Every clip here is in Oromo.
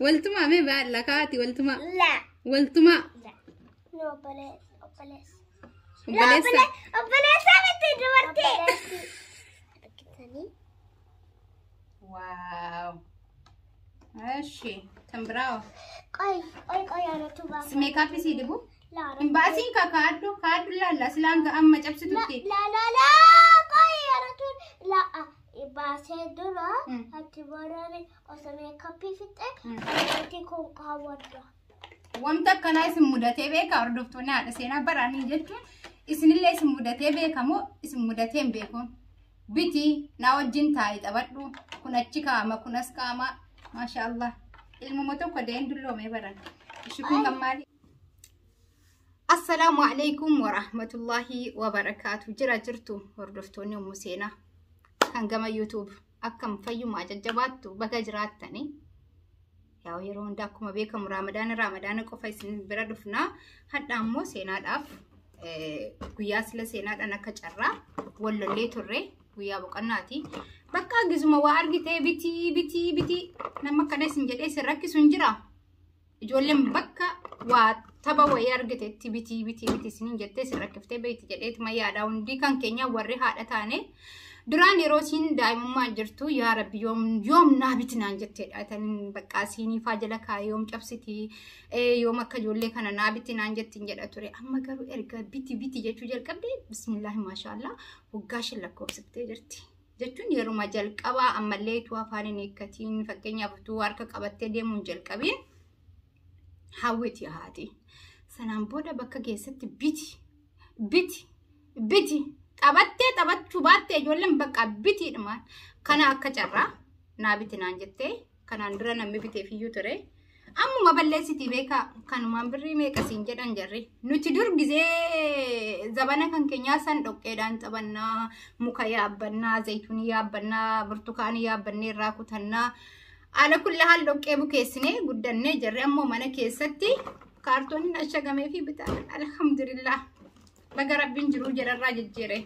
والتمامي بعد لكاتي والتما لا والتما لا نو بلاس وبلسة بلاس بتدورتي واو ماشي تمبراو قاي انا تبا سميك اب سيدبو لا ان باسين كادو لا سلانك اما جبستوتي لا قاي انا لا باسه دورا هتبرني وسميك اب فيتك تكون قاوده وامتا كان اسم مدته بك اردفتونا هذا سينا براني جتو اسن الله اسم مدته بك مو اسم مدتين بكون بيتي ناوجين تاي تبدو كنا تشيكاما كنا سكاما ما شاء الله الموتو كدين دلو مي بران شكون كمالي السلام عليكم ورحمة الله وبركاته جرتو وردفتوني ومسينا كان جما يوتيوب أكم فيو ما ججباتو بقى جراتني ياو يرون داكم بيكم رمضان كوفيسن بردفنا حتى أمو سينا داف قياس لسينا أنا كجرا ولا ليه ترى ويا بقناتي بقى جزمة وارجتي بيتي نما كنا سنجد سرك سنجرا جولم بقى وتبا ويارجتي بيتي سنين جت سرك في بيتي جديت ما يادون دي كان كينيا وري هذا تاني دراني روسين دايما ما جرتو يا رب يوم نابتنا نجت أتن بقى سيني فاجلك يوم جبستي يوم أكجولي كنا نابتنا نجت نجت أتوري أما قالوا إرجع بيتي جتو جل قبل بسم الله ما شاء الله وقاش لكم سبتي جرتي جتون يروم جل قبا أما ليت وافاني نكتين فكينيا فتو أركك أبتدي دي من جل قبل حاوت يا هادي سنام بودا بقى جيست بيتي tabat batte jollen bakka biti dama kana akka carra naabiti nan jette kana ndura nammi bite fiyu tore ammu maballesiti beka kan mambiri me kasin jedan jarri nuti dur gize zabana kan kenya san dokkedan tabanna muka yaabbanna zaytuni yaabbanna burtukani yaabbanne rakutanna ala kulli hal dokke bukeesine guddanne jarri ammo mana keessatti kaartonin ashagame fi bita alhamdulillah baga rabbin jiru jararra jejjere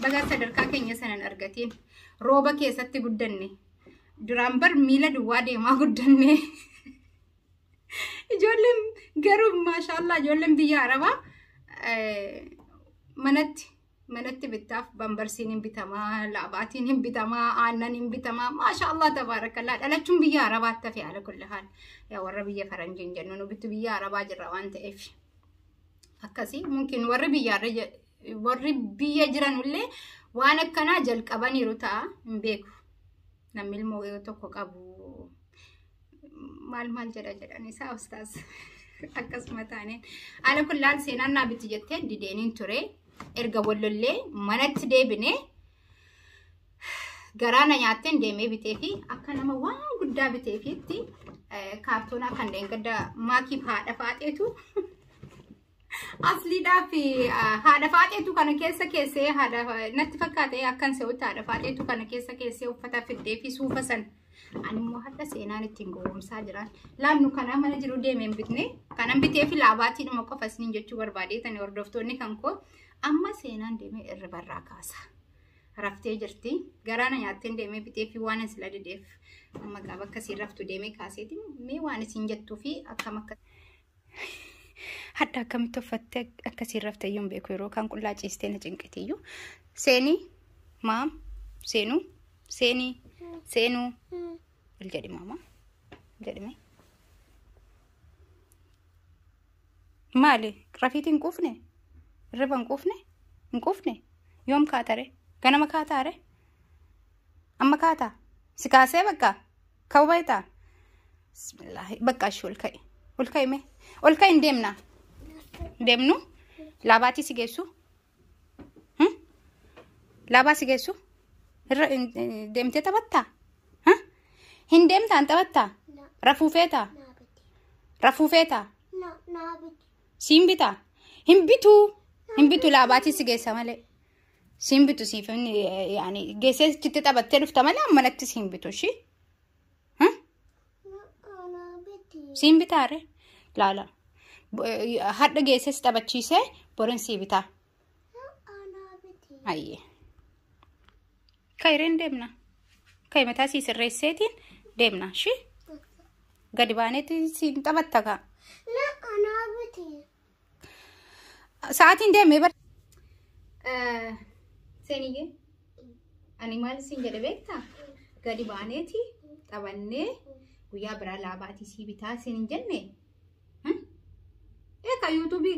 baga sadarka kenya sanan argatin roba keessatti guddanne durambar mila duwa deema guddanne ijollem garum mashallah ijollem biya araba manatti bitaf bambarsinin bitama laabatin bitama aannan bitama mashallah tabarakallah dalachum biya araba tafi ala kulli hal ya warra biya faranjin jannu bitu biya araba jirra wanta efi akkasi mungkin warri biyya jiran ulle waan akkana jalqabaniiru ta'a hin beeku namni ilmoo tokko qabu maal jedhan isaa ustaas akkasuma taaneen ala kullaan seenaan naabiti jettee dideeniin ture erga wallollee manatti deebine garaana nyaatteen deemee bitee fi akka nama waan guddaa bitee fiitti kaartoonaa kan deengadda maakiif haadha faaxeetu asli dafi hada faateetu kana keessa hada natti fakkaate akkan se'utti hada faateetu kana keessa uffata fidee fi suufa san animmoo hadda seenaan ittiin gowwomsaa jiran laannu kana mana jiru deemeen bitne kanan bitee fi laabaatii dhuma qofa isiniin jechuu barbaadeetani hordoftoonni kan koo amma seenaan deemee irra barraa kaasa raftee jirti garaana nyaatteen deemee bitee fi waan sila dideef amma gaafa akkasiin raftu deemee kaaseeti mee waan isin jettuu fi akkam akka hatta kam toffatte akkasiin rafte yoon beeku yeroo kan qullaa ciistee na cinqitiyyuu seeni maam seenuu ol jedhi maama jedhime maali rafiitiin quufne irriba hin quufne yoom kaatare ganama kaataare amma kaataa si kaasee bakka kawbaytaa bismillaahi bakka ashii ol ka'ime ol ka'in deemna deemnu laabaati si geessu laabaa si geessu irra deemtee taphattaa hin deemtaan taphattaa rafuufeetaa siin bitaa hin bitu laabaati si geessa malee siin bitu siif yaani geessee chitti taphattee dhufta malee ammanatti siin bitu shi siin bitaare laala hadda geesses taphachiisee borin sii bitaa ayye kaireen deemna Ka'e mataa sii sirreesseetiin deemna shi. Gadi baaneeti siin taphatta kaa. Anaa biti. Sa'aatiin deemee bar. Seeniyye. Ani maal siin jedhe beektaa? Gadi baaneeti taphannee guyyaa biraa laabaatii sii bitaa siin hin jenne. Eka YouTube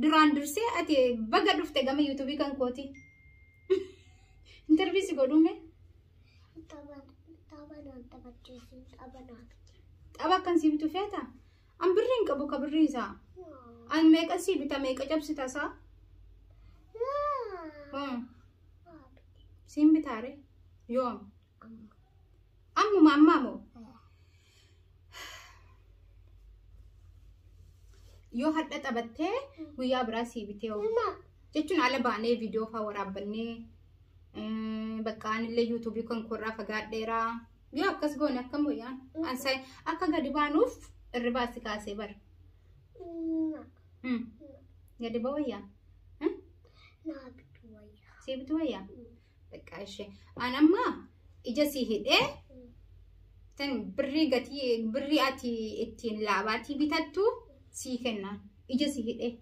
duraan dursee ati baga dhufte gama YouTube kan kooti. Interview si godhume. Tapha kan si bitu feeta. An birriin qabu ka birrii isaa. An meeqa si bita meeqa cabsita isaa? Siin bitaare yoom? Ammuma ammaamo. Yoo hadda taphattee guyyaa biraa si bitee oola. Jechuun ala baanee viidiyoo fa'aa waraabbannee bakka anillee YouTube kan korraa fagaadheeraa. Yoo akkas goone akkam wayaan ansay akka gadi baanuuf irribaa si kaasee bara. Gadi baa wayyaa? Si bitu wayyaa? Bakka ishee. An amma ija si hidhee tan birrii ati ittiin laabaatii bitattu si kennan. Ija si hidhee.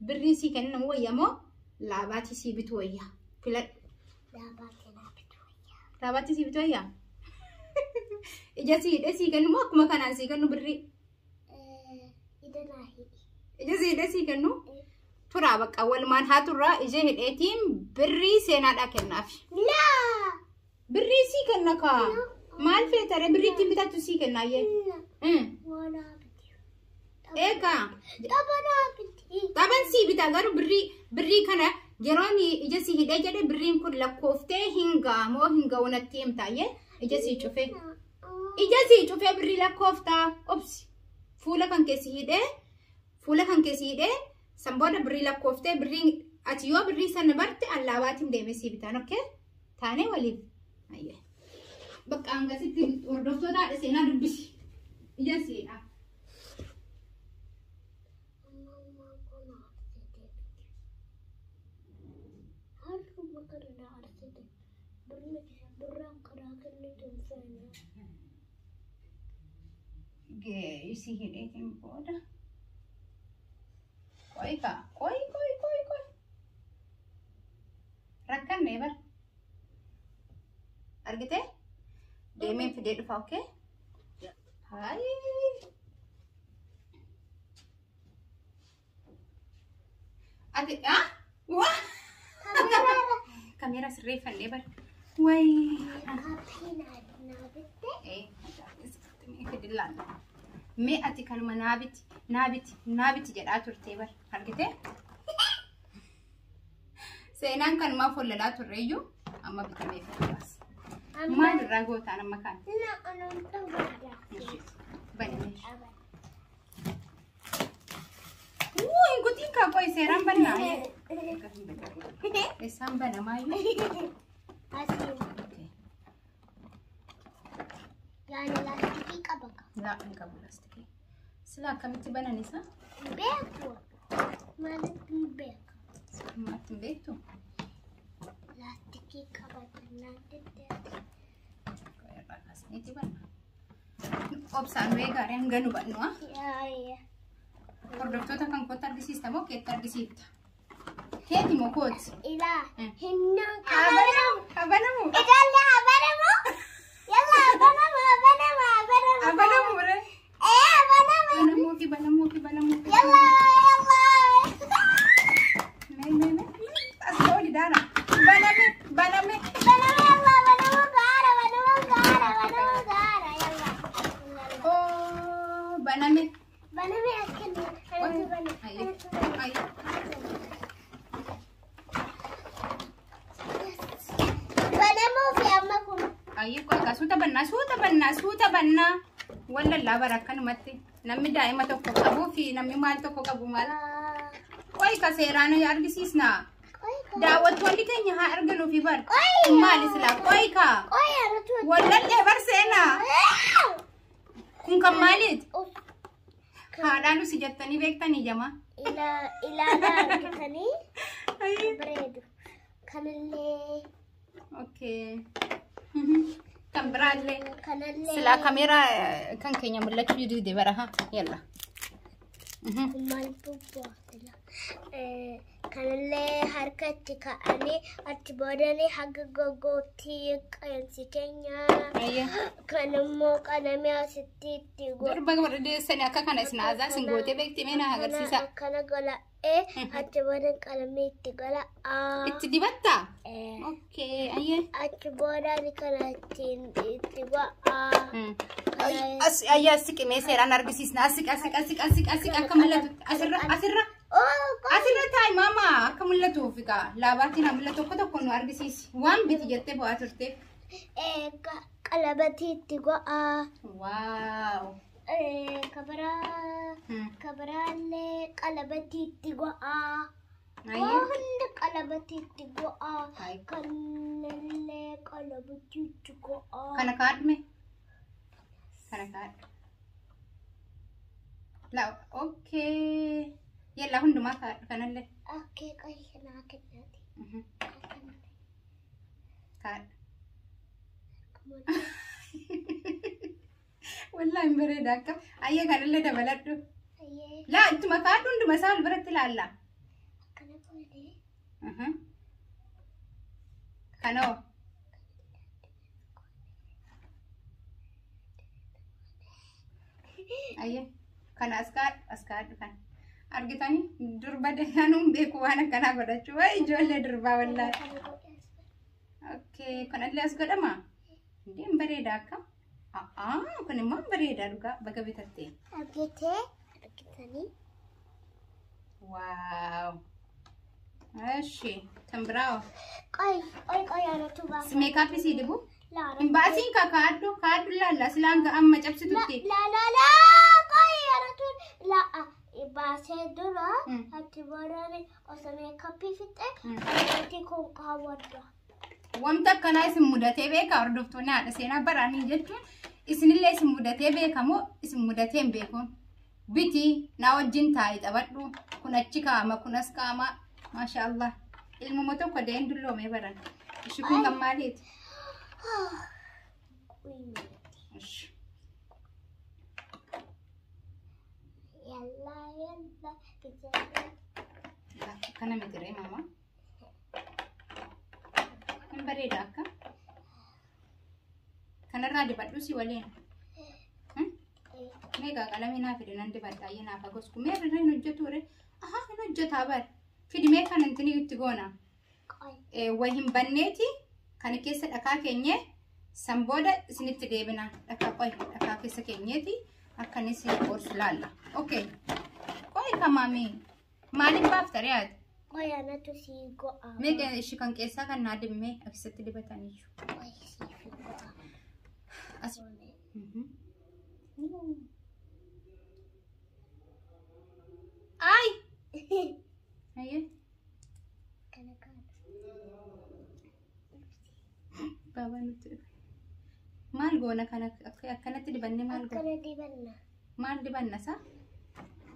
Birrii si kennan wayyaa moo laabaatii si bitu wayyaa? Filadhu. Laabaatii si bitu wayyaa? Ija si hidhee si kennu moo akkuma kanaan si kennu birrii? Ija si hidhee si kennu? Turaa bakka walumaan haa turraa ija hidheetiin birrii seenaadhaa kennaafi. Birrii si kenna kaa. Maal feetare birrii ittiin bitattu si kennaayyee? Eka. Taphan si bitaa garuu birrii kana yeroon ija si hidhee jedhe birriin kun lakkooftee hingaa moo hingaa natti himtaayyee ija si cufee. Ija si cufee birrii lakkooftaa obsi. Fuula kan keessi hidhee sanbooda birrii lakkooftee birrii ati yoo birrii sana barte allaabaatiin deemee si bitaan okkee taanee waliif. Bakka hangasitti hordoftoota haadha seenaa dubbisi. Ija siidha. Isi hidheetiin booda. Koi. Rakkannee bar. Argite? Deemeen fidee dhufa okkee? Hai. Ati waa. Kamera sirreeffannee bar. Wayi. Mee ati kanuma naabiti jedhaa turtee bar argite? Seenaan kanumaa follalaa turreeyyuu amma bitamee fedhaas. Maal irraa gootaan amma kaan? Hin gutiin kaa qoy seeraan bannaa. Isaan banamaayyuu. Yani lastikii qaba. Laa hin qabu lastikii. Sila akkamitti banan isaa? Beeku. Maalitti beeku? Maatti hin beektu? Lastikii qaba jennaan deddeebi'a. Irraa kaasneeti banna. Obsaan wee gaarii hanga nu bannu haa? Hordoftoota kan kootti argisiista moo keetti argisiifta? Keeti moo kooti? Ilaa. Hinnaan Habanamu. Ijoollee habanamu. Yalla habanamu. Habanamu re. Habanamu. Banamu. Yalla. Me. Asoo di dara. Baname. Oh, baname. Baname akan. Ayo. Banamu fi amma kun. Ayo kau suuta bannaa. Wallallaa barakkanumatti namni daa'ima tokko qabuu fi namni maal tokko qabu maal. Qoy ka seeraan argisiisna. Daawwattoonni keenya haa arganuu fi bar. Maal islaa qoy ka. Wallallee bar seenaa. Kun kan maaliiti? Haadhaan si jettanii beektanii jama. Ilaalaa argitanii bareedu. Kanillee اوكي كم برالي كان اللي سلا كاميرا كان كينيا ملك جديد برها يلا مال بوبو كان اللي حركتي كأني أتبرني حق جوجوتي كان سكينيا ايه كان مو كان ميا ستي تيجو دربا ورد سنه كان اسنا ذا سنغوتي بكتي مينا هغرسيسا كان قلا إيه أتبرن كلامي تقلا اتدبتا اوكي ايه أتبرن كلامي تقلا اي اسك ميسر انا ارغسيسنا اسك اكملت اسرا تاي ماما اكملتو فيكا لاباتي نملتو كتو كنو ارغسيس وان بيتي جتي بواترتي قلبتي تقلا واو كبرا اللي قلبتي تقلا ايوه هند قلبتي تقلا كان اللي قلبتي تقلا كان كادمي كان كاد لا اوكي يلا هندو ما كان اللي اوكي كويس انا كده كاد والله مبرد هكا اي كان اللي دبلتو لا انت ما كاد هندو مسال برت لا لا كان كده كانو ايه كان اسكار كان ارغتاني دربا دهانم بيكو وانا كان غدچو اي جول دربا والله اوكي كان اللي اسغدما دي مبريدا كا كان ما مبريدا دوكا بقى بيتتي ارغتاني واو ماشي تمبراو قاي انا توبا سميك اب سيدبو لا امباسين كادو لا سلانغا اما جبستي لا قاي انا تو لا باسه دورا اتبرني اسمي كابي فيته اتي كون كاودا وامتا كان اسم مدته بك اردفتونا على سينا براني جتون اسن اللي اسم مدته بك مو اسم مدتين بكون بيتي ناوجين تاي تبدو كنچكا ما كنسكاما ما شاء الله الممتو كدين دلو مي بران شكون كماليت يلا لا كان مدري ماما من بريد أكا كان الرادي بدوسي ولين ميغا قلمي نافد نندي بداي نافا غسكو مير رين نجتوري نجتا بر في دمي كان انتني يتغونا وهم بنيتي كان كيس دكا كينيه سمبودا سنت ديبنا دكا قوي دكا كيس كينيتي أكنسي أورسلالا أوكي قوي كمامي مالك بافتريات قوي أنا تسيقو ميجا شكان كيسا كان نادم مي أكسرت لي بتانيشو قوي سيفي أي هي كان بابا نتر مال جونا كانت دبنة مال جو كان دبنة مال دبنة صح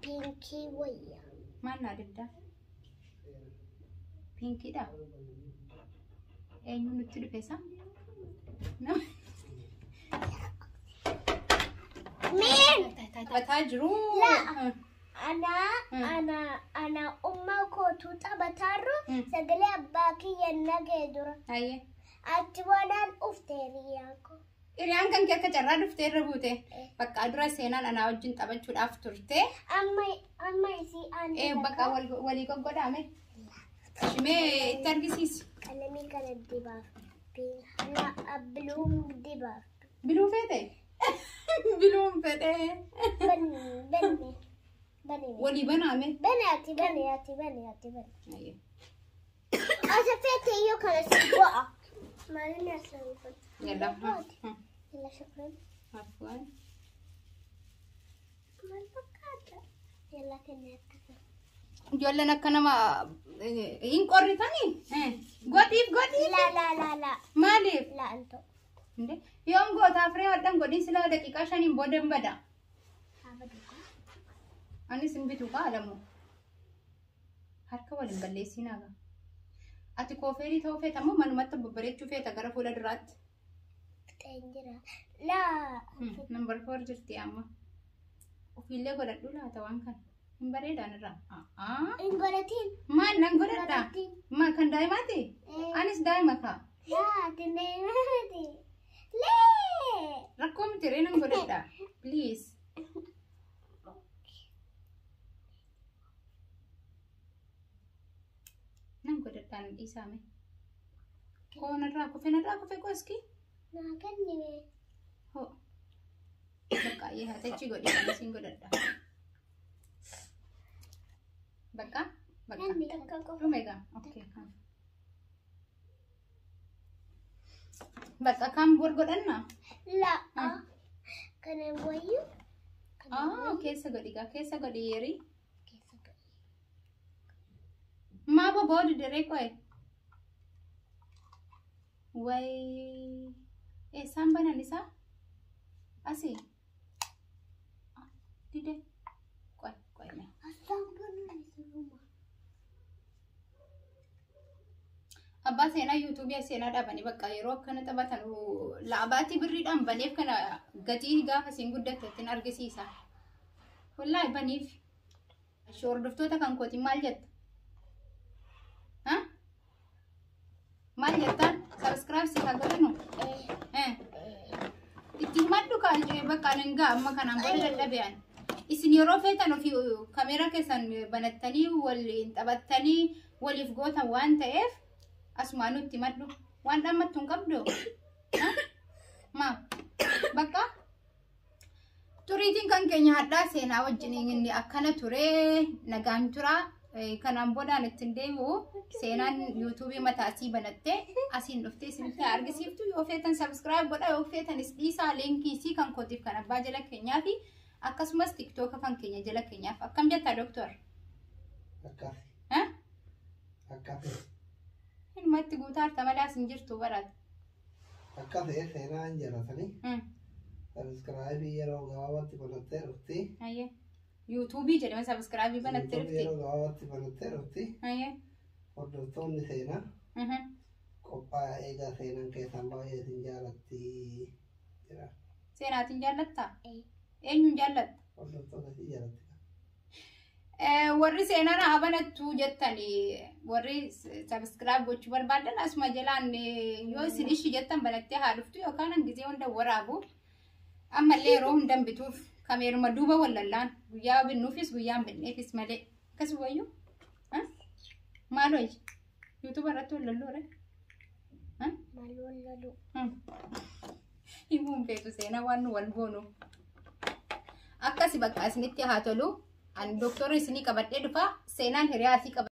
بينكي ويا مال نادبدا بينكي دا أينو نتر بيسا نعم مين بتاجرو لا أنا أمك وتوتا بتارو سجلي أباكي ينجدر هاي أتوانا أفترياكو إيران كان كيك جرّاد فتير ربوته بقى أدرى سينا أنا وجن تبى شو أفترته أما يسي أنا بقى ولي كم قد عمل شمي ترجسيس كلامي كان الدبار لا بلوم دبار بلوم فته بلوم فته بني ولي بنامه بنياتي أيه أسفت يو كان سبوا ما لنا سوي يلا يلا شكرا عفوا ما البكاتا يلا كنا جولنا كنا ما إن قريتني قطيف لا مالي لا أنتو يوم قط أفري ودم قدين سلا دقيقة شاني بدم بدا أنا سنبي توقع لمو هركا ولن بلسينا ati koofeerii ta'uu feeta moo manumatti babbareechuu feeta gara fuula duraatti? Tenjira. La. Number 4 jirti amma. Ofiillee godhadhu laata waan kana. Hin bareedaan irraa. Hin godhatiin. Maal nan godhadha? Maa kan daa'imaati? Anis daa'ima kaa. Yaa daa'imaati. Lee. Rakkoo miti ree nan godhadha. Please. Nan godhadhaan dhiisaame. Koonarraa kufe qoski. Naa kennime. Ho. Bakka haatachi godhee siin godhadha. Bakka. Omega. Okay. Bakka kam godhanna? La. Kana wayyu. Keessa godhi yeri. Ma boodi dere koe. Way. Sambana nisa? Asi. Dide. Koe me. Sambana nisa. Abbaa seenaa YouTube seenaa dhaabanii bakka yeroo akkana taphatan laabaatti birriidhaan baneef kana gatii gaafa siin guddatetti argisiisa. Wallahi baniif hordoftoota kan kooti maal jetta? Maal jettaan? Subscribe si haa godhanu? Itti himadhu kaajee bakka nangaa amma kanaan booda dadhabe'an. Isin yeroo feetan ofii kaameeraa keessan banattanii waliin taphattanii waliif gootan waan ta'eef asumaanutti maddu waan dhammattu hin qabdu. Bakka turiitiin kan keenya hadhaa seenaa wajjiniin inni akkana ture nagaan tura. Kanaan boodaan ittiin deebi'u seenaan YouTube mataasii banattee asiin dhuftee isinitti argisiiftu yoo feetan subscribe godha yoo feetanis dhiisaa linkii kan kootiif kan abbaa jala keenyaa fi akkasumas TikTok kan keenya jala keenyaaf akkam jettaa doktor? Akkasi. Ilmatti guutaarta malaas hin jirtu baraata. Akkasi seenaan jalatanii. Subscribe yeroo gabaabatti banattee dhufti. YouTube jedhama subscribe banattee dhufti. Yeroo gabaabatti banattee dhufti. Hordoftoonni seenaa. Qophaa'aa eegaa seenaan keessan baay'ee isin jaalatti. Seenaatiin jaallattaa? Eenyuun jaallatta? Hordoftoota si jaalatti. Warri seenaan haa banattu jettanii warri subscribe gochuu barbaadan asuma jalaan yoo isin ishii jettan banattee haa dhuftu yookaan hangizee hunda waraabu ammallee yeroo hundan bituuf kameeruma duuba wallallaan guyyaa binnuufis guyyaan binneefis malee akkasuma wayyuu maaloo YouTube irratti wallalloore Maal wallaluu? himuun beeku seenaa waan nu wal goonu akkasi bakka isinitti haa tolu. An doktor isini qabadhee dhufa seenaan hiriyaa asii qaba.